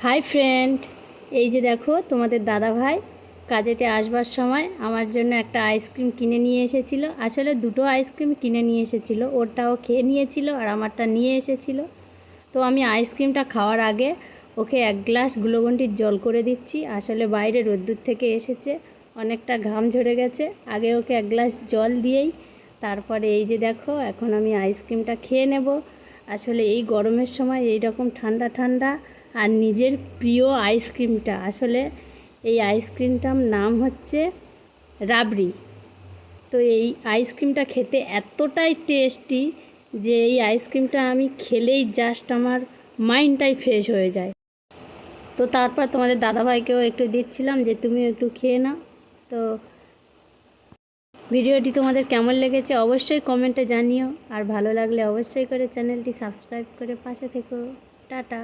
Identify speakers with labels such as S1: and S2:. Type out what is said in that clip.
S1: Hi friend, এই যে দেখো তোমাদের দাদা ভাই কাজেতে আসবার সময় আমার জন্য একটা আইসক্রিম কিনে নিয়ে এসেছিল। আসলে দুটো আইসক্রিম কিনে নিয়ে এসেছিল, ওরটাও খেয়ে নিয়েছিল আর আমারটা নিয়ে এসেছিল। তো আমি আইসক্রিমটা খাওয়ার আগে ওকে এক গ্লাস গ্লুকন্ডির জল করে দিচ্ছি। আসলে বাইরে রোদ্দুর থেকে এসেছে, অনেকটা ঘাম ঝরে গেছে। আগে ওকে এক গ্লাস জল দিয়েই তারপরে এই যে দেখো এখন আমি আইসক্রিমটা খেয়ে নেব। আসলে এই গরমের সময় এই রকম ঠান্ডা ঠান্ডা আর নিজের প্রিয় আইসক্রিমটা, আসলে এই আইসক্রিমটার নাম হচ্ছে রাবড়ি। তো এই আইসক্রিমটা খেতে এতটাই টেস্টি যে এই আইসক্রিমটা আমি খেলেই জাস্ট আমার মাইন্ডটাই ফ্রেশ হয়ে যায়। তো তারপর তোমাদের দাদাভাইকেও একটু দিচ্ছিলাম যে তুমি একটু খেয়ে নাও। তো ভিডিওটি তোমাদের কেমন লেগেছে অবশ্যই কমেন্টে জানিও, আর ভালো লাগলে অবশ্যই করে চ্যানেলটি সাবস্ক্রাইব করে পাশে থেকো। টাটা।